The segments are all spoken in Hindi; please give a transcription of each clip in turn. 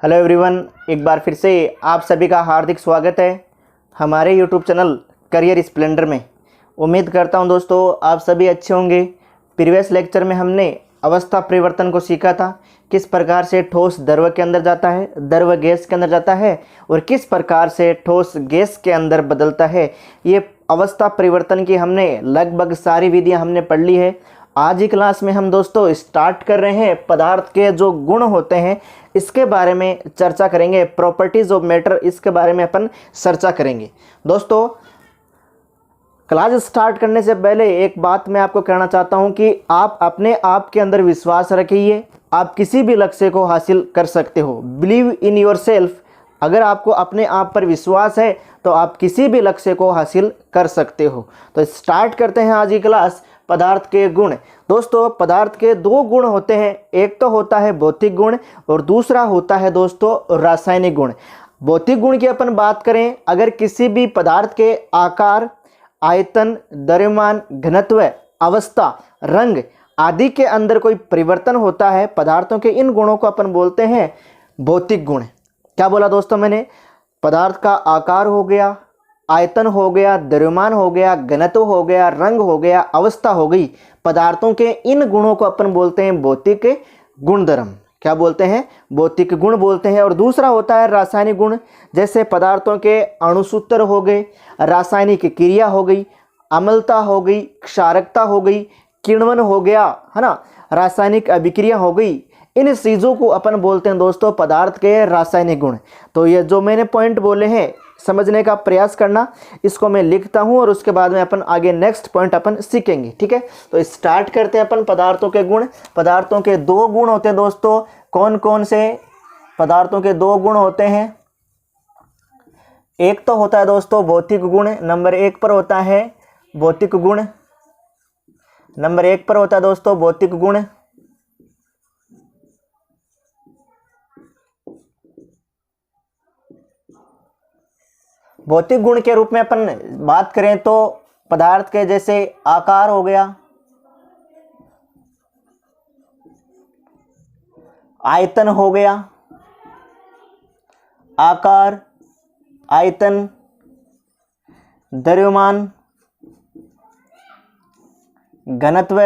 हेलो एवरीवन, एक बार फिर से आप सभी का हार्दिक स्वागत है हमारे यूट्यूब चैनल करियर स्प्लेंडर में। उम्मीद करता हूं दोस्तों आप सभी अच्छे होंगे। प्रीवियस लेक्चर में हमने अवस्था परिवर्तन को सीखा था, किस प्रकार से ठोस द्रव के अंदर जाता है, द्रव गैस के अंदर जाता है और किस प्रकार से ठोस गैस के अंदर बदलता है। ये अवस्था परिवर्तन की हमने लगभग सारी विधियाँ हमने पढ़ ली है। आज की क्लास में हम दोस्तों स्टार्ट कर रहे हैं पदार्थ के जो गुण होते हैं इसके बारे में चर्चा करेंगे। प्रॉपर्टीज ऑफ मैटर, इसके बारे में अपन चर्चा करेंगे। दोस्तों क्लास स्टार्ट करने से पहले एक बात मैं आपको कहना चाहता हूं कि आप अपने आप के अंदर विश्वास रखिए। आप किसी भी लक्ष्य को हासिल कर सकते हो। Believe in your self. अगर आपको अपने आप पर विश्वास है तो आप किसी भी लक्ष्य को हासिल कर सकते हो। तो स्टार्ट करते हैं आज की क्लास। पदार्थ के गुण। दोस्तों पदार्थ के दो गुण होते हैं, एक तो होता है भौतिक गुण और दूसरा होता है दोस्तों रासायनिक गुण। भौतिक गुण की अपन बात करें, अगर किसी भी पदार्थ के आकार, आयतन, द्रव्यमान, घनत्व, अवस्था, रंग आदि के अंदर कोई परिवर्तन होता है, पदार्थों के इन गुणों को अपन बोलते हैं भौतिक गुण। क्या बोला दोस्तों मैंने? पदार्थ का आकार हो गया, आयतन हो गया, द्रव्यमान हो गया, घनत्व हो गया, रंग हो गया, अवस्था हो गई। पदार्थों के इन गुणों को अपन बोलते हैं भौतिक गुणधर्म। क्या बोलते हैं? भौतिक गुण बोलते हैं। और दूसरा होता है रासायनिक गुण। जैसे पदार्थों के अणुसूत्र हो गए, रासायनिक क्रिया हो गई, अम्लता हो गई, क्षारकता हो गई, किण्वन हो गया, है ना, रासायनिक अभिक्रिया हो गई। इन चीज़ों को अपन बोलते हैं दोस्तों पदार्थ के रासायनिक गुण। तो ये जो मैंने पॉइंट बोले हैं समझने का प्रयास करना, इसको मैं लिखता हूं और उसके बाद में अपन आगे नेक्स्ट पॉइंट अपन सीखेंगे। ठीक है, तो स्टार्ट करते हैं अपन पदार्थों के गुण। पदार्थों के दो गुण होते हैं दोस्तों। कौन कौन से पदार्थों के दो गुण होते हैं? एक तो होता है दोस्तों भौतिक गुण, नंबर एक पर होता है भौतिक गुण। नंबर एक पर होता है दोस्तों भौतिक गुण। भौतिक गुण के रूप में अपन बात करें तो पदार्थ के जैसे आकार हो गया, आयतन हो गया, आकार, आयतन, द्रव्यमान, घनत्व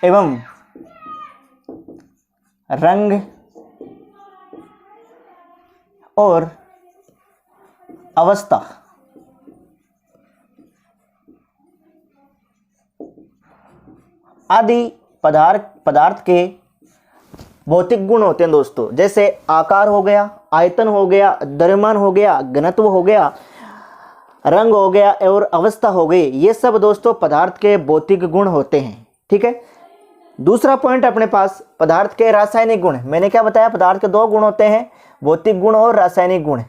एवं रंग और अवस्था। आदि पदार्थ के भौतिक गुण होते हैं दोस्तों। जैसे आकार हो गया, आयतन हो गया, द्रव्यमान हो गया, घनत्व हो गया, रंग हो गया और अवस्था हो गई। ये सब दोस्तों पदार्थ के भौतिक गुण होते हैं। ठीक है, दूसरा पॉइंट अपने पास पदार्थ के रासायनिक गुण। मैंने क्या बताया? पदार्थ के दो गुण होते हैं, भौतिक गुण और रासायनिक गुण।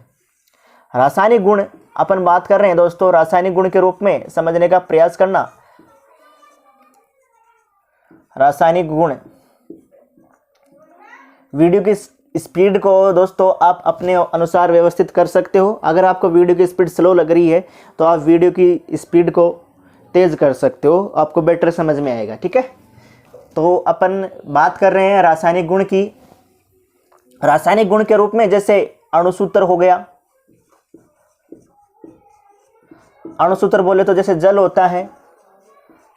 रासायनिक गुण अपन बात कर रहे हैं दोस्तों, रासायनिक गुण के रूप में समझने का प्रयास करना। रासायनिक गुण, वीडियो की स्पीड को दोस्तों आप अपने अनुसार व्यवस्थित कर सकते हो। अगर आपको वीडियो की स्पीड स्लो लग रही है तो आप वीडियो की स्पीड को तेज कर सकते हो, आपको बेटर समझ में आएगा। ठीक है, तो अपन बात कर रहे हैं रासायनिक गुण की। रासायनिक गुण के रूप में जैसे अणुसूत्र हो गया। अणुसूत्र बोले तो जैसे जल होता है,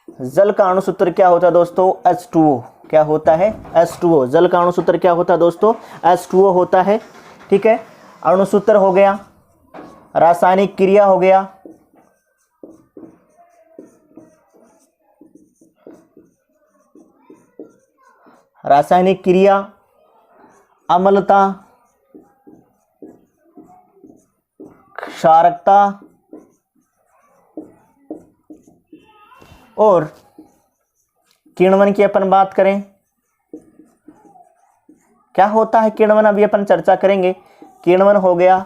जल का अणुसूत्र क्या होता है दोस्तों? H2O। क्या होता है? H2O। जल का अणुसूत्र क्या होता है दोस्तों? H2O होता है। ठीक है, अणुसूत्र हो गया, रासायनिक क्रिया हो गया, रासायनिक क्रिया, अम्लता, क्षारकता और किण्वन की अपन बात करें, क्या होता है किण्वन? अभी अपन चर्चा करेंगे। किण्वन हो गया,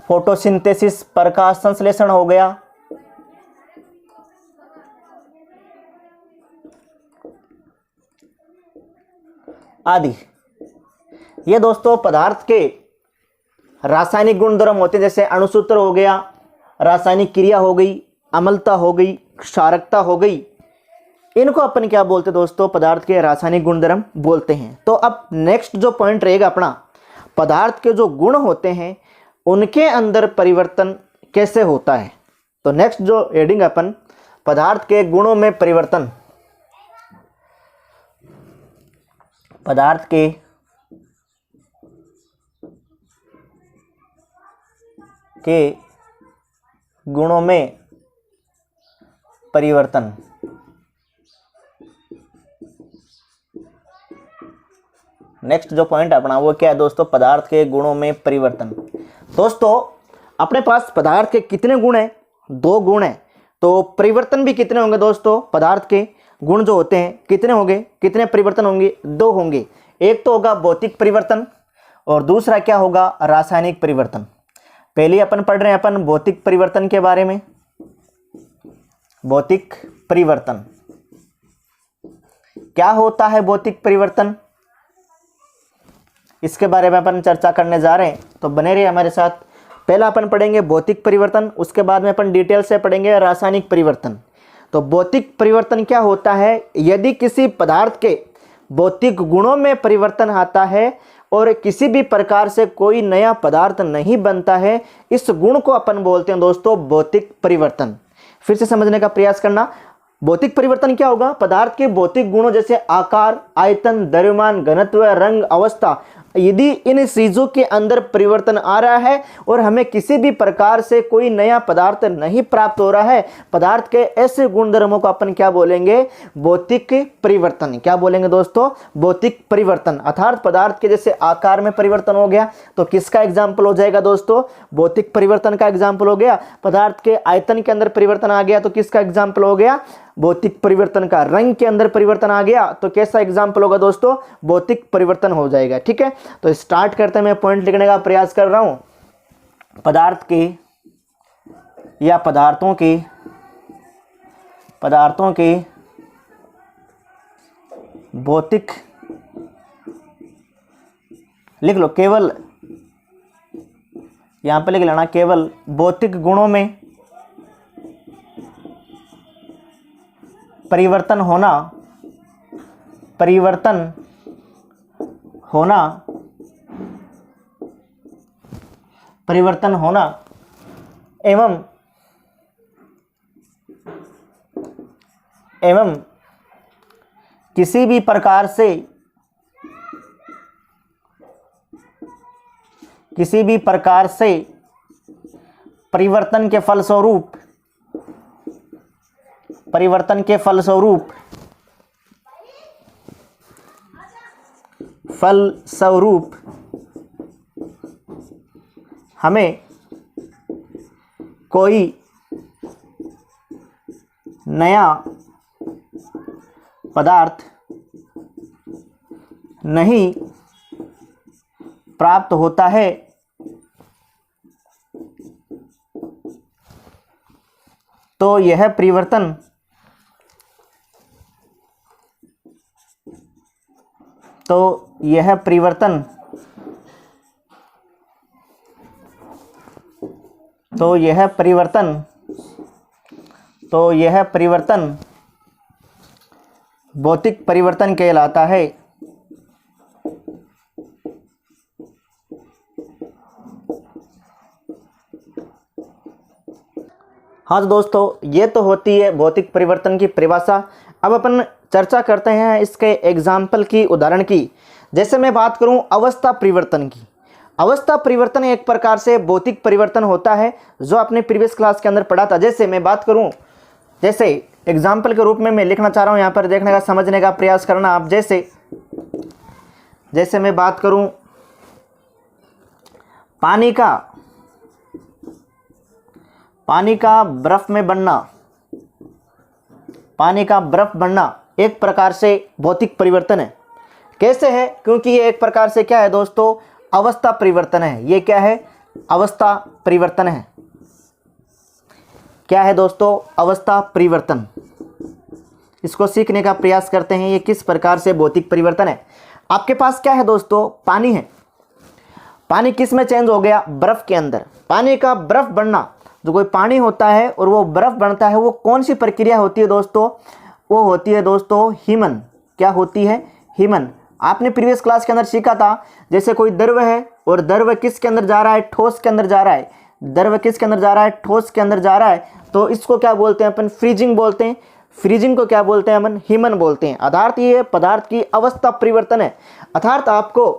फोटोसिंथेसिस, प्रकाश संश्लेषण हो गया, आदि। ये दोस्तों पदार्थ के रासायनिक गुणधर्म होते हैं। जैसे अणुसूत्र हो गया, रासायनिक क्रिया हो गई, अम्लता हो गई, क्षारकता हो गई, इनको अपन क्या बोलते हैं दोस्तों, पदार्थ के रासायनिक गुणधर्म बोलते हैं। तो अब नेक्स्ट जो पॉइंट रहेगा अपना, पदार्थ के जो गुण होते हैं उनके अंदर परिवर्तन कैसे होता है। तो नेक्स्ट जो हेडिंग अपन, पदार्थ के गुणों में परिवर्तन, पदार्थ के गुणों में परिवर्तन। नेक्स्ट जो पॉइंट अपना वो क्या है दोस्तों, पदार्थ के गुणों में परिवर्तन। दोस्तों अपने पास पदार्थ के कितने गुण हैं, 2 गुण हैं, तो परिवर्तन भी कितने होंगे दोस्तों, पदार्थ के गुण जो होते हैं कितने होंगे, कितने परिवर्तन होंगे, 2 होंगे। एक तो होगा भौतिक परिवर्तन और दूसरा क्या होगा, रासायनिक परिवर्तन। पहले अपन पढ़ रहे हैं अपन भौतिक परिवर्तन के बारे में। भौतिक परिवर्तन क्या होता है, भौतिक परिवर्तन, इसके बारे में अपन चर्चा करने जा रहे हैं, तो बने रहिए हमारे साथ। पहला अपन पढ़ेंगे भौतिक परिवर्तन, उसके बाद में अपन डिटेल से पढ़ेंगे रासायनिक परिवर्तन। तो भौतिक परिवर्तन क्या होता है, यदि किसी पदार्थ के भौतिक गुणों में परिवर्तन आता है और किसी भी प्रकार से कोई नया पदार्थ नहीं बनता है, इस गुण को अपन बोलते हैं दोस्तों भौतिक परिवर्तन। फिर से समझने का प्रयास करना, भौतिक परिवर्तन क्या होगा, पदार्थ के भौतिक गुणों जैसे आकार, आयतन, द्रव्यमान, घनत्व, रंग, अवस्था, यदि इन चीजों के अंदर परिवर्तन आ रहा है और हमें किसी भी प्रकार से कोई नया पदार्थ नहीं प्राप्त हो रहा है, पदार्थ के ऐसे गुणधर्मों को अपन क्या बोलेंगे, भौतिक परिवर्तन। क्या बोलेंगे दोस्तों, भौतिक परिवर्तन। अर्थात पदार्थ के जैसे आकार में परिवर्तन हो गया तो किसका एग्जाम्पल हो जाएगा दोस्तों, भौतिक परिवर्तन का एग्जाम्पल हो गया। पदार्थ के आयतन के अंदर परिवर्तन आ गया तो किसका एग्जाम्पल हो गया, भौतिक परिवर्तन का। रंग के अंदर परिवर्तन आ गया तो कैसा एग्जाम्पल होगा दोस्तों, भौतिक परिवर्तन हो जाएगा। ठीक है, तो स्टार्ट करते हैं, मैं पॉइंट लिखने का प्रयास कर रहा हूं। पदार्थ के या पदार्थों के भौतिक, लिख लो केवल, यहां पे लिख लेना केवल भौतिक गुणों में परिवर्तन होना एवं किसी भी प्रकार से परिवर्तन के फलस्वरूप हमें कोई नया पदार्थ नहीं प्राप्त होता है, तो यह परिवर्तन भौतिक परिवर्तन कहलाता है। हाँ तो दोस्तों ये तो होती है भौतिक परिवर्तन की परिभाषा। अब अपन चर्चा करते हैं इसके एग्जाम्पल की, उदाहरण की। जैसे मैं बात करूं अवस्था परिवर्तन की। अवस्था परिवर्तन एक प्रकार से भौतिक परिवर्तन होता है जो आपने प्रीवियस क्लास के अंदर पढ़ा था। जैसे मैं बात करूं, जैसे एग्जाम्पल के रूप में मैं लिखना चाह रहा हूं, यहाँ पर देखने का, समझने का प्रयास करना आप। जैसे मैं बात करूं पानी का बर्फ में बनना, पानी का बर्फ बनना एक प्रकार से भौतिक परिवर्तन है। कैसे है, क्योंकि ये एक प्रकार से क्या है दोस्तों, अवस्था परिवर्तन है। ये क्या है, अवस्था परिवर्तन है। क्या है दोस्तों, अवस्था परिवर्तन। इसको सीखने का प्रयास करते हैं, ये किस प्रकार से भौतिक परिवर्तन है। आपके पास क्या है दोस्तों, पानी है। पानी किस में चेंज हो गया, बर्फ के अंदर। पानी का बर्फ बनना, जो कोई पानी होता है और वो बर्फ बनता है, वो कौन सी प्रक्रिया होती है दोस्तों, वो होती है दोस्तों हीमन। क्या होती है? हीमन। आपने प्रीवियस क्लास के अंदर सीखा था, जैसे कोई द्रव है और द्रव किसके अंदर जा रहा है? ठोस के अंदर जा रहा है। द्रव किसके अंदर जा रहा है? ठोस के अंदर जा रहा है, तो इसको क्या बोलते हैं अपन? फ्रीजिंग बोलते हैं। फ्रीजिंग को क्या बोलते हैं अपन? हीमन बोलते हैं। अर्थात ये पदार्थ की अवस्था परिवर्तन है। अर्थात आपको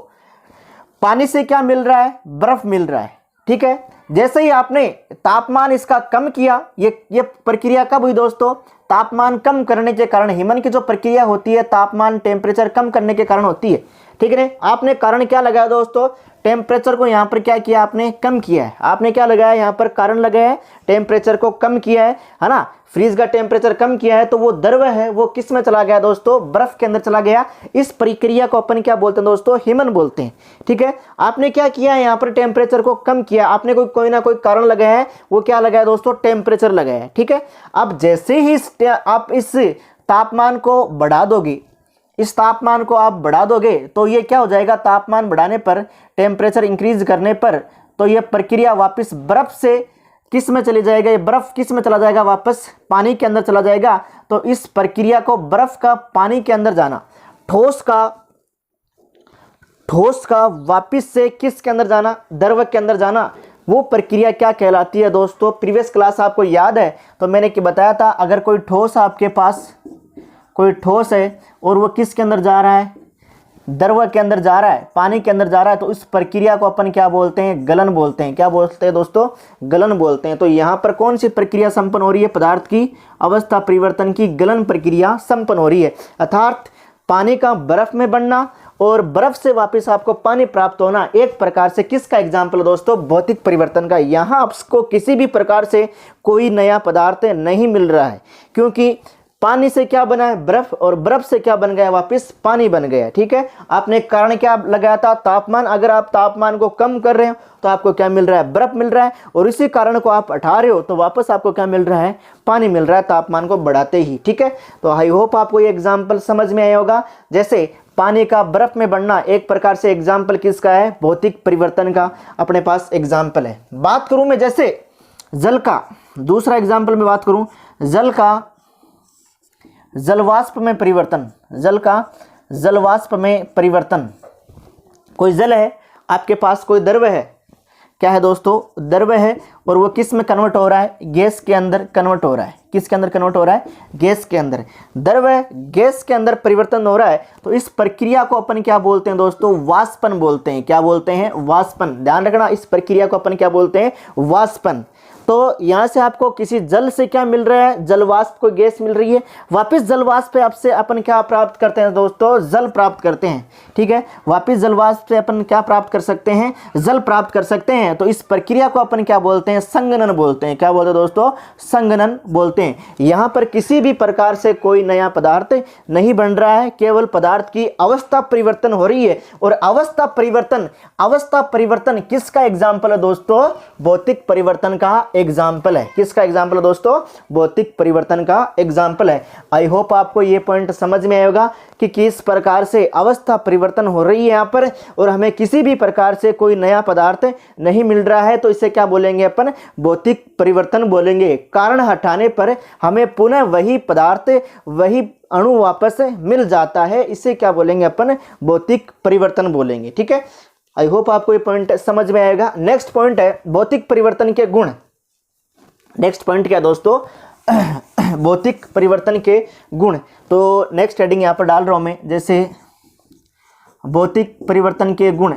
पानी से क्या मिल रहा है? बर्फ मिल रहा है, ठीक है। जैसे ही आपने तापमान इसका कम किया, ये प्रक्रिया कब हुई दोस्तों? तापमान कम करने के कारण। हीमन की जो प्रक्रिया होती है तापमान टेम्परेचर कम करने के कारण होती है, ठीक है। आपने कारण क्या लगाया दोस्तों? टेम्परेचर को यहाँ पर क्या किया आपने? कम किया है। आपने क्या लगाया यहाँ पर? कारण लगाया है, टेम्परेचर को कम किया है ना। फ्रीज का टेम्परेचर कम किया है, तो वो द्रव है वो किस में चला गया दोस्तों? बर्फ के अंदर चला गया। इस प्रक्रिया को अपन क्या बोलते हैं दोस्तों? हीमन बोलते हैं, ठीक है। आपने क्या किया है यहाँ पर? टेम्परेचर को कम किया। आपने कोई ना कोई कारण लगाया है, वो क्या लगाया दोस्तों? टेम्परेचर लगाया है, ठीक है। अब जैसे ही आप इस तापमान को बढ़ा दोगे, इस तापमान को आप बढ़ा दोगे, तो ये क्या हो जाएगा? तापमान बढ़ाने पर, टेम्परेचर इंक्रीज करने पर, तो ये प्रक्रिया वापस बर्फ से किस में चली जाएगा? ये बर्फ किस में चला जाएगा? वापस पानी के अंदर चला जाएगा। तो इस प्रक्रिया को बर्फ का पानी के अंदर जाना, ठोस का वापस से किसके अंदर जाना? द्रव के अंदर जाना, वो प्रक्रिया क्या कहलाती है दोस्तों? प्रीवियस क्लास आपको याद है तो मैंने क्या बताया था? अगर कोई ठोस आपके पास कोई ठोस है और वो किसके अंदर जा रहा है? द्रव के अंदर जा रहा है, पानी के अंदर जा रहा है, तो इस प्रक्रिया को अपन क्या बोलते हैं? गलन बोलते हैं। क्या बोलते हैं दोस्तों? गलन बोलते हैं। तो यहाँ पर कौन सी प्रक्रिया संपन्न हो रही है? पदार्थ की अवस्था परिवर्तन की गलन प्रक्रिया संपन्न हो रही है। अर्थात पानी का बर्फ में बनना और बर्फ से वापस आपको पानी प्राप्त होना एक प्रकार से किसका एग्जाम्पल है दोस्तों? भौतिक परिवर्तन का। यहाँ आपको किसी भी प्रकार से कोई नया पदार्थ नहीं मिल रहा है, क्योंकि पानी से क्या बना है? बर्फ, और बर्फ से क्या बन गया? वापस पानी बन गया, ठीक है। आपने कारण क्या लगाया था? तापमान। अगर आप तापमान को कम कर रहे हो तो आपको क्या मिल रहा है? बर्फ मिल रहा है, और इसी कारण को आप हटा रहे हो तो वापस आपको क्या मिल रहा है? पानी मिल रहा है, तापमान को बढ़ाते ही, ठीक है। तो आई होप आपको ये एग्जाम्पल समझ में आया होगा। जैसे पानी का बर्फ में बनना एक प्रकार से एग्जाम्पल किसका है? भौतिक परिवर्तन का अपने पास एग्जाम्पल है। बात करूं मैं जैसे जल का, दूसरा एग्जाम्पल में बात करूं जल का, जलवाष्प में परिवर्तन। जल का जलवाष्प में परिवर्तन। कोई जल है आपके पास, कोई द्रव है, क्या है दोस्तों? द्रव है, और वो किस में कन्वर्ट हो रहा है? गैस के अंदर कन्वर्ट हो रहा है। किसके अंदर कन्वर्ट हो रहा है? गैस के अंदर। द्रव है, गैस के अंदर परिवर्तन हो रहा है, तो इस प्रक्रिया को अपन क्या बोलते हैं दोस्तों? वाष्पन बोलते हैं। क्या बोलते हैं? वाष्पन। ध्यान रखना, इस प्रक्रिया को अपन क्या बोलते हैं? वाष्पन। तो यहाँ से आपको किसी जल से क्या मिल रहा है? जलवाष्प को गैस मिल रही है। वापस जलवाष्प पे आपसे अपन क्या प्राप्त करते हैं दोस्तों? जल प्राप्त करते हैं, ठीक है। वापस जलवाष्प से अपन क्या प्राप्त कर सकते हैं? जल प्राप्त कर सकते हैं। तो इस प्रक्रिया को अपन क्या बोलते हैं? संघनन बोलते हैं। क्या बोलते हैं दोस्तों? संघनन बोलते हैं। यहाँ पर किसी भी प्रकार से कोई नया पदार्थ नहीं बन रहा है, केवल पदार्थ की अवस्था परिवर्तन हो रही है। और अवस्था परिवर्तन किसका एग्जाम्पल है दोस्तों? भौतिक परिवर्तन का एग्जाम्पल है। किसका एग्जाम्पल है दोस्तों? भौतिक परिवर्तन का एग्जाम्पल है। आई होप आपको ये पॉइंट समझ में आएगा कि किस प्रकार से अवस्था परिवर्तन हो रही है यहाँ पर, और हमें किसी भी प्रकार से कोई नया पदार्थ नहीं मिल रहा है, तो इसे क्या बोलेंगे अपन? भौतिक परिवर्तन बोलेंगे। कारण हटाने पर हमें पुनः वही पदार्थ, वही अणु वापस मिल जाता है, इसे क्या बोलेंगे अपन? भौतिक परिवर्तन बोलेंगे, ठीक है। आई होप आपको ये पॉइंट समझ में आएगा। नेक्स्ट पॉइंट है भौतिक परिवर्तन के गुण। नेक्स्ट पॉइंट क्या दोस्तों? भौतिक परिवर्तन के गुण। तो नेक्स्ट हेडिंग यहाँ पर डाल रहा हूं मैं, जैसे भौतिक परिवर्तन के गुण।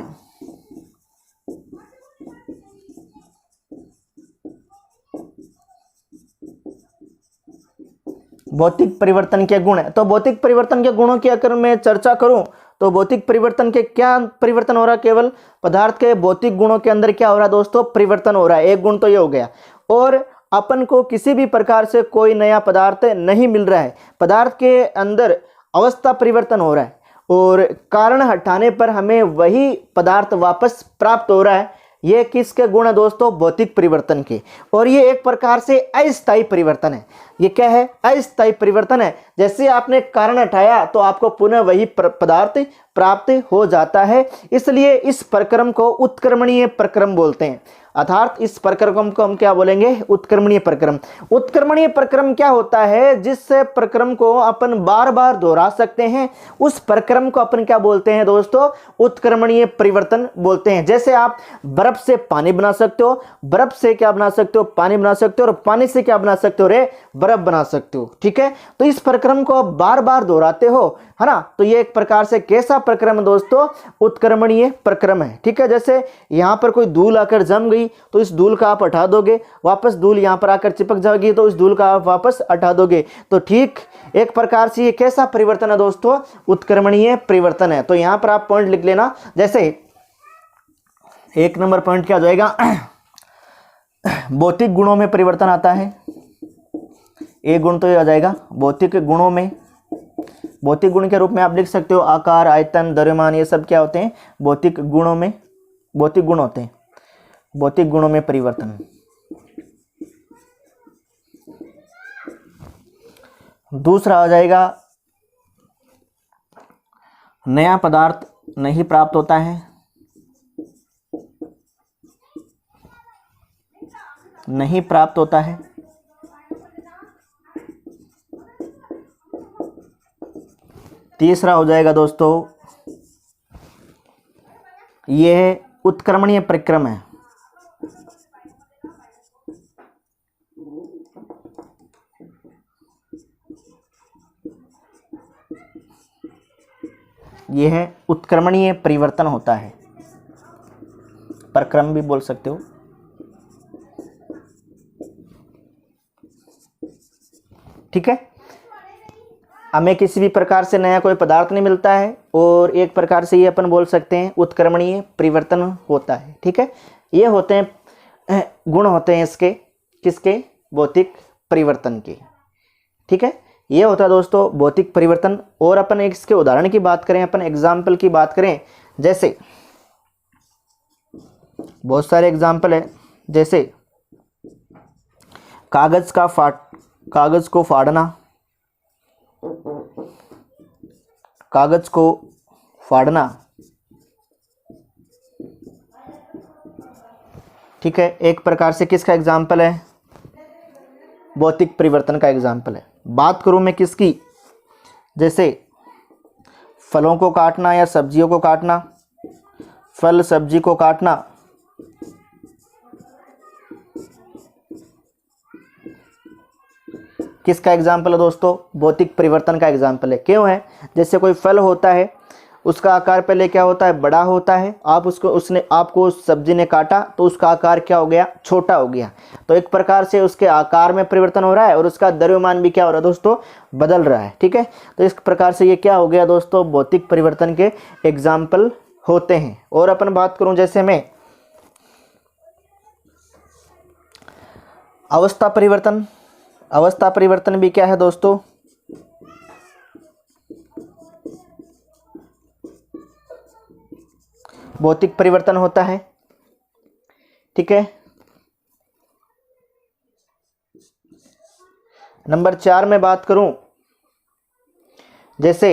भौतिक परिवर्तन के गुण। तो भौतिक परिवर्तन के गुणों की अगर मैं चर्चा करूं तो भौतिक परिवर्तन के क्या परिवर्तन हो रहा है? केवल पदार्थ के भौतिक गुणों के अंदर क्या हो रहा है दोस्तों? परिवर्तन हो रहा है। एक गुण तो ये हो गया। और अपन को किसी भी प्रकार से कोई नया पदार्थ नहीं मिल रहा है, पदार्थ के अंदर अवस्था परिवर्तन हो रहा है, और कारण हटाने पर हमें वही पदार्थ वापस प्राप्त हो रहा है। ये किसके गुण है दोस्तों? भौतिक परिवर्तन के। और ये एक प्रकार से अस्थायी परिवर्तन है। ये क्या है? अस्थायी परिवर्तन है। जैसे आपने कारण हटाया तो आपको पुनः वही पदार्थ प्राप्त हो जाता है, इसलिए इस प्रक्रम को उत्क्रमणीय प्रक्रम बोलते हैं। अर्थात इस प्रक्रम को हम क्या बोलेंगे? उत्क्रमणीय प्रक्रम। उत्क्रमणीय प्रक्रम क्या होता है? जिस प्रक्रम को अपन बार बार दोहरा सकते हैं उस प्रक्रम को अपन क्या बोलते हैं दोस्तों? उत्क्रमणीय परिवर्तन बोलते हैं। जैसे आप बर्फ से पानी बना सकते हो, बर्फ से क्या बना सकते हो? पानी बना सकते हो, और पानी से क्या बना सकते हो रे? बर्फ बना सकते हो। ठीक है, तो इस प्रक्रम को आप बार बार दोहराते हो, है ना, तो ये एक प्रकार से कैसा प्रक्रम है दोस्तों? उत्क्रमणीय प्रक्रम है। ठीक है, जैसे यहां पर कोई धूल आकर जम गई तो इस धूल का आप हटा दोगे, वापस धूल यहां पर आकर चिपक जाएगी तो इस धूल का आप वापस हटा दोगे। तो ठीक एक प्रकार से ये कैसा परिवर्तन है दोस्तों? उत्क्रमणीय परिवर्तन है। तो यहां पर आप पॉइंट लिख लेना। जैसे 1 नंबर पॉइंट क्या हो जाएगा? भौतिक गुणों में परिवर्तन आता है। एक गुण तो ये आ जाएगा भौतिक गुणों में। भौतिक गुण के रूप में आप लिख सकते हो आकार, आयतन, द्रव्यमान, ये सब क्या होते हैं? भौतिक गुणों में, भौतिक गुण होते हैं। भौतिक गुणों में परिवर्तन। दूसरा आ जाएगा नया पदार्थ नहीं प्राप्त होता है। नहीं प्राप्त होता है। तीसरा हो जाएगा दोस्तों, यह उत्क्रमणीय प्रक्रम है। यह उत्क्रमणीय परिवर्तन होता है, प्रक्रम भी बोल सकते हो। ठीक है, हमें किसी भी प्रकार से नया कोई पदार्थ नहीं मिलता है और एक प्रकार से ये अपन बोल सकते हैं उत्क्रमणीय परिवर्तन होता है। ठीक है, ये होते हैं गुण होते हैं इसके, किसके? भौतिक परिवर्तन के। ठीक है, ये होता है दोस्तों भौतिक परिवर्तन। और अपन एक इसके उदाहरण की बात करें, अपन एग्जाम्पल की बात करें, जैसे बहुत सारे एग्जाम्पल है। जैसे कागज को फाड़ना, कागज को फाड़ना। ठीक है, एक प्रकार से किसका एग्जाम्पल है? भौतिक परिवर्तन का एग्जाम्पल है। बात करूं मैं किसकी? जैसे फलों को काटना या सब्जियों को काटना, फल सब्जी को काटना। किसका एग्जाम्पल है दोस्तों? भौतिक परिवर्तन का एग्जाम्पल है। क्यों है? जैसे कोई फल होता है, उसका आकार पहले क्या होता है? बड़ा होता है। आपको उस सब्जी ने काटा तो उसका आकार क्या हो गया? छोटा हो गया। तो एक प्रकार से उसके आकार में परिवर्तन हो रहा है और उसका द्रव्यमान भी क्या हो रहा है दोस्तों? बदल रहा है। ठीक है, तो इस प्रकार से ये क्या हो गया दोस्तों? भौतिक परिवर्तन के एग्जाम्पल होते हैं। और अपन बात करूं, जैसे मैं अवस्था परिवर्तन। अवस्था परिवर्तन भी क्या है दोस्तों? भौतिक परिवर्तन होता है। ठीक है, नंबर 4 में बात करूं, जैसे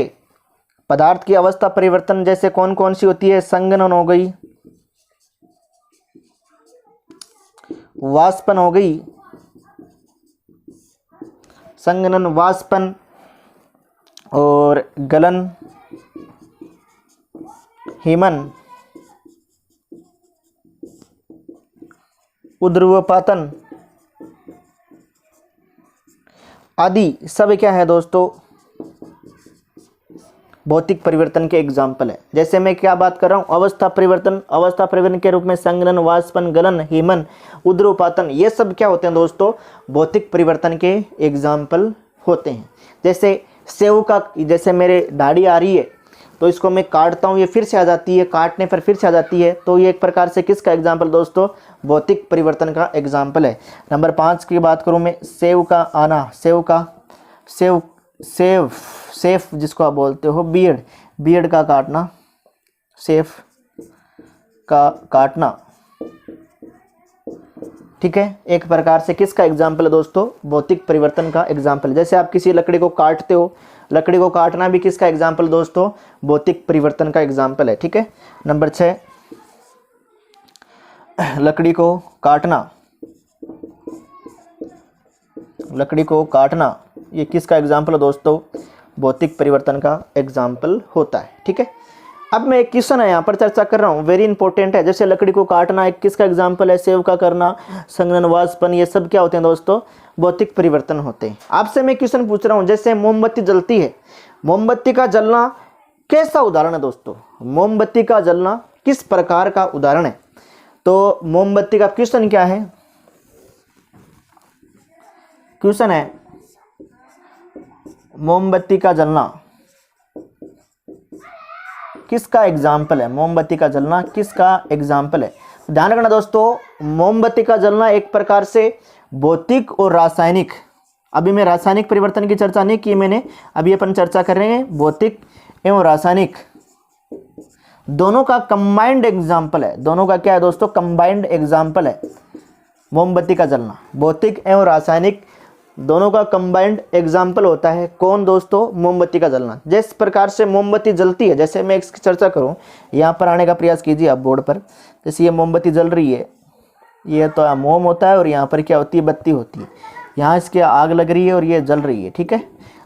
पदार्थ की अवस्था परिवर्तन जैसे कौन कौन सी होती है? संघनन हो गई, वाष्पन हो गई, संघनन, वाष्पन और गलन, हिमन, उध्रुवपातन आदि सब क्या है दोस्तों? भौतिक परिवर्तन के एग्जाम्पल है। जैसे मैं क्या बात कर रहा हूँ? अवस्था परिवर्तन। अवस्था परिवर्तन के रूप में संघनन, वाष्पन, गलन, हिमन, उध्रुवपातन, ये सब क्या होते हैं दोस्तों? भौतिक परिवर्तन के एग्जाम्पल होते हैं। जैसे सेव का, जैसे मेरे दाढ़ी आ रही है तो इसको मैं काटता हूँ, ये फिर से आ जाती है, काटने पर फिर से आ जाती है, तो ये एक प्रकार से किसका एग्जाम्पल दोस्तों? भौतिक परिवर्तन का एग्जाम्पल है। नंबर 5 की बात करूँ मैं, सेव का आना। सेफ जिसको आप बोलते हो, बियर्ड का काटना, सेफ का काटना। ठीक है, एक प्रकार से किसका एग्जाम्पल है दोस्तों, भौतिक परिवर्तन का एग्जाम्पल। जैसे आप किसी लकड़ी को काटते हो, लकड़ी को काटना भी किसका एग्जाम्पल दोस्तों, भौतिक परिवर्तन का एग्जाम्पल है। ठीक है, नंबर 6, लकड़ी को काटना, लकड़ी को काटना ये किसका एग्जाम्पल है दोस्तों, भौतिक परिवर्तन का एग्जाम्पल होता है। ठीक है, अब मैं एक क्वेश्चन है यहाँ पर चर्चा कर रहा हूँ, वेरी इंपॉर्टेंट है। जैसे लकड़ी को काटना एक किसका एग्जाम्पल है, सेव का करना, संघननवासपन, ये सब क्या होते हैं दोस्तों, भौतिक परिवर्तन होते हैं। आपसे मैं क्वेश्चन पूछ रहा हूँ, जैसे मोमबत्ती जलती है, मोमबत्ती का जलना कैसा उदाहरण है दोस्तों, मोमबत्ती का जलना किस प्रकार का उदाहरण है। तो मोमबत्ती का क्वेश्चन क्या है, क्वेश्चन है मोमबत्ती का जलना किसका एग्जाम्पल है, मोमबत्ती का जलना किसका एग्जाम्पल है। ध्यान रखना दोस्तों, मोमबत्ती का जलना एक प्रकार से भौतिक और रासायनिक, अभी मैं रासायनिक परिवर्तन की चर्चा नहीं की मैंने, अभी अपन चर्चा कर रहे हैं भौतिक एवं रासायनिक दोनों का कंबाइंड एग्जाम्पल है। दोनों का क्या है दोस्तों, कंबाइंड एग्जाम्पल है मोमबत्ती का जलना, भौतिक एवं रासायनिक दोनों का कंबाइंड एग्जाम्पल होता है। कौन दोस्तों, मोमबत्ती का जलना। जिस प्रकार से मोमबत्ती जलती है, जैसे मैं इसकी चर्चा करूं, यहाँ पर आने का प्रयास कीजिए आप बोर्ड पर। जैसे ये मोमबत्ती जल रही है, ये तो मोम होता है और यहाँ पर क्या होती है, बत्ती होती है। यहाँ इसके आग लग रही है और ये जल रही है। ठीक है,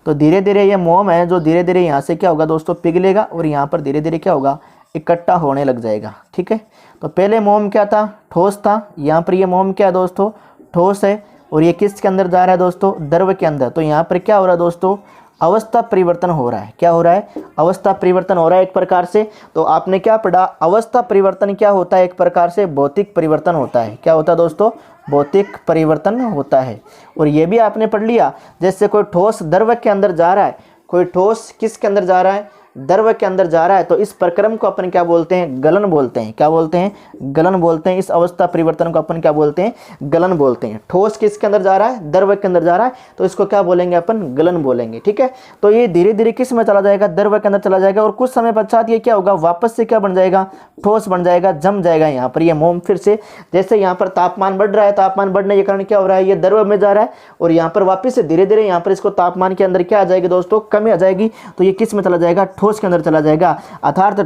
तो धीरे धीरे ये मोम है जो धीरे धीरे यहाँ से क्या होगा दोस्तों, पिघलेगा और यहाँ पर धीरे धीरे क्या होगा, इकट्ठा होने लग जाएगा। ठीक है, तो पहले मोम क्या था, ठोस था। यहाँ पर ये मोम क्या है दोस्तों, ठोस है और ये किसके अंदर जा रहा है दोस्तों, द्रव के अंदर। तो यहाँ पर क्या हो रहा है दोस्तों, अवस्था परिवर्तन हो रहा है। क्या हो रहा है, अवस्था परिवर्तन हो रहा है एक प्रकार से। तो आपने क्या पढ़ा, अवस्था परिवर्तन क्या होता है, एक प्रकार से भौतिक परिवर्तन होता है। क्या होता है दोस्तों, भौतिक परिवर्तन होता है। और ये भी आपने पढ़ लिया, जैसे कोई ठोस द्रव के अंदर जा रहा है, कोई ठोस किसके अंदर जा रहा है, द्रव के अंदर जा रहा है, तो इस प्रक्रम को अपन क्या बोलते हैं, गलन बोलते हैं। क्या बोलते हैं, गलन बोलते हैं। इस अवस्था परिवर्तन को अपन क्या बोलते हैं, गलन बोलते हैं। ठोस किसके अंदर जा रहा है, द्रव के अंदर जा रहा है, तो इसको क्या बोलेंगे अपन, गलन बोलेंगे। ठीक है, तो ये धीरे धीरे किस में चला जाएगा, द्रव के अंदर चला जाएगा और कुछ समय पश्चात ये क्या होगा, वापस से क्या बन जाएगा, ठोस बन जाएगा, जम जाएगा। यहाँ पर ये मोम फिर से, जैसे यहाँ पर तापमान बढ़ रहा है, तापमान बढ़ने के कारण क्या हो रहा है, ये द्रव में जा रहा है और यहाँ पर वापस से धीरे धीरे यहाँ पर इसको तापमान के अंदर क्या आ जाएगी दोस्तों, कमी आ जाएगी। तो ये किस में चला जाएगा, ठोस के अंदर चला जाएगा। अर्थात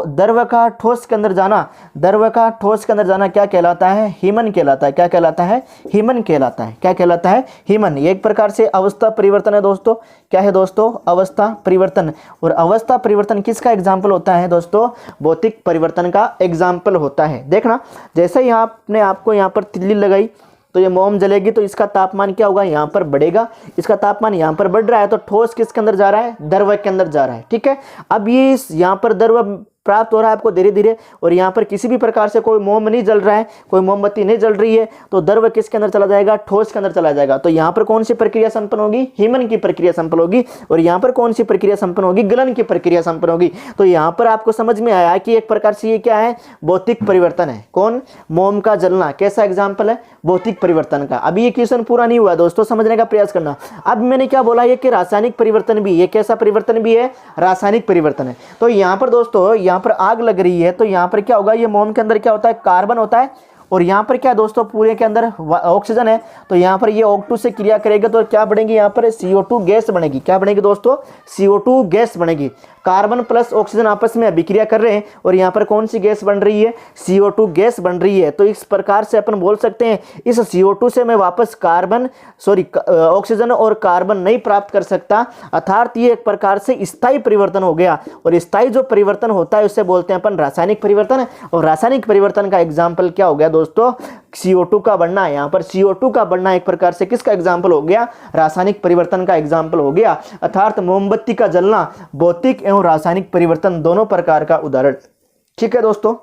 द्रव का ठोस के अंदर जाना, द्रव का ठोस के अंदर जाना क्या कहलाता है, हीमन कहलाता है। क्या कहलाता है, हीमन कहलाता है। क्या कहलाता है, हीमन। ये एक प्रकार से अवस्था परिवर्तन है दोस्तों। क्या है दोस्तों, अवस्था परिवर्तन। और अवस्था परिवर्तन किसका एग्जाम्पल होता है दोस्तों, भौतिक परिवर्तन का एग्जाम्पल होता है। देखना, जैसे ही आपने आपको यहाँ पर तिल्ली लगाई तो ये मोम जलेगी, तो इसका तापमान क्या होगा, यहाँ पर बढ़ेगा। इसका तापमान यहाँ पर बढ़ रहा है, तो ठोस किसके अंदर जा रहा है, द्रव के अंदर जा रहा है। ठीक है, अब ये यहाँ पर द्रव प्राप्त हो रहा है आपको धीरे धीरे, और यहाँ पर किसी भी प्रकार से कोई मोम नहीं जल रहा है, कोई मोमबत्ती नहीं जल रही है, तो द्रव किसके अंदर चला जाएगा, ठोस के अंदर चला जाएगा। तो यहाँ पर कौन सी प्रक्रिया संपन्न होगी, हीमन की प्रक्रिया संपन्न होगी। और यहाँ पर कौन सी प्रक्रिया संपन्न होगी, गलन की प्रक्रिया संपन्न होगी। तो यहाँ पर आपको समझ में आया कि एक प्रकार से ये क्या है, भौतिक परिवर्तन है। कौन, मोम का जलना कैसा एग्जाम्पल है, भौतिक परिवर्तन का। अभी ये क्वेश्चन पूरा नहीं हुआ दोस्तों, समझने का प्रयास करना। अब मैंने क्या बोला, ये कि रासायनिक परिवर्तन भी, ये कैसा परिवर्तन भी है, रासायनिक परिवर्तन है। तो यहाँ पर दोस्तों, यहाँ पर आग लग रही है, तो यहाँ पर क्या होगा, ये मोम के अंदर क्या होता है, कार्बन होता है, और यहाँ पर क्या दोस्तों, पूरे के अंदर ऑक्सीजन है। तो यहाँ पर ये O2 से क्रिया करेगा तो क्या बनेगी, यहाँ पर CO2 गैस बनेगी। क्या बनेगी दोस्तों, CO2 गैस बनेगी। कार्बन प्लस ऑक्सीजन आपस में अभिक्रिया कर रहे हैं और यहाँ पर कौन सी गैस बन रही है, CO2 गैस बन रही है। तो इस प्रकार से अपन बोल सकते हैं, इस CO2 से मैं वापस ऑक्सीजन और कार्बन नहीं प्राप्त कर सकता। अर्थात ये एक प्रकार से स्थायी परिवर्तन हो गया, और स्थायी जो परिवर्तन होता है उससे बोलते हैं अपन रासायनिक परिवर्तन। और रासायनिक परिवर्तन का एग्जाम्पल क्या हो गया दोस्तों, CO2 का बढ़ना। यहाँ पर CO2 का बढ़ना एक प्रकार से किसका एग्जाम्पल हो गया, रासायनिक परिवर्तन का एग्जाम्पल हो गया। अर्थात मोमबत्ती का जलना भौतिक एवं रासायनिक परिवर्तन दोनों प्रकार का उदाहरण। ठीक है दोस्तों,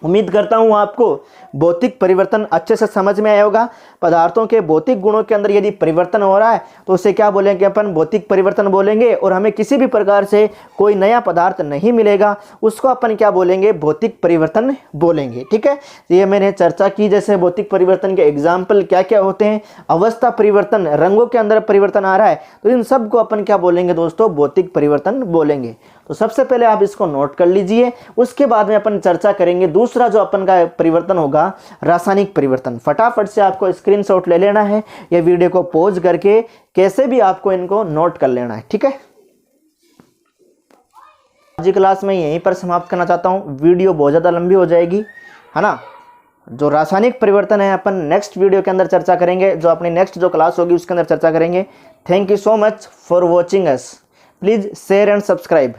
उम्मीद करता हूं आपको भौतिक परिवर्तन अच्छे से समझ में आया होगा। पदार्थों के भौतिक गुणों के अंदर यदि परिवर्तन हो रहा है तो उसे क्या बोलेंगे अपन, भौतिक परिवर्तन बोलेंगे। और हमें किसी भी प्रकार से कोई नया पदार्थ नहीं मिलेगा, उसको अपन क्या बोलेंगे, भौतिक परिवर्तन बोलेंगे। ठीक है, ये मैंने चर्चा की, जैसे भौतिक परिवर्तन के एग्जाम्पल क्या क्या होते हैं, अवस्था परिवर्तन, रंगों के अंदर परिवर्तन आ रहा है, तो इन सब को अपन क्या बोलेंगे दोस्तों, भौतिक परिवर्तन बोलेंगे। तो सबसे पहले आप इसको नोट कर लीजिए, उसके बाद में अपन चर्चा करेंगे दूसरा जो अपन का परिवर्तन होगा होगा रासायनिक परिवर्तन। फटाफट से आपको स्क्रीनशॉट ले लेना है, ये वीडियो को पॉज करके कैसे भी आपको इनको नोट कर लेना है, ठीक है। आज की क्लास में यहीं पर समाप्त करना चाहता हूँ, वीडियो बहुत ज़्यादा लंबी हो जाएगी, है ना। जो रासायनिक परिवर्तन है अपन नेक्स्ट वीडियो के अंदर चर्चा करेंगे, जो अपनी नेक्स्ट जो क्लास होगी उसके अंदर चर्चा करेंगे। Thank you so much for watching us, please share and subscribe.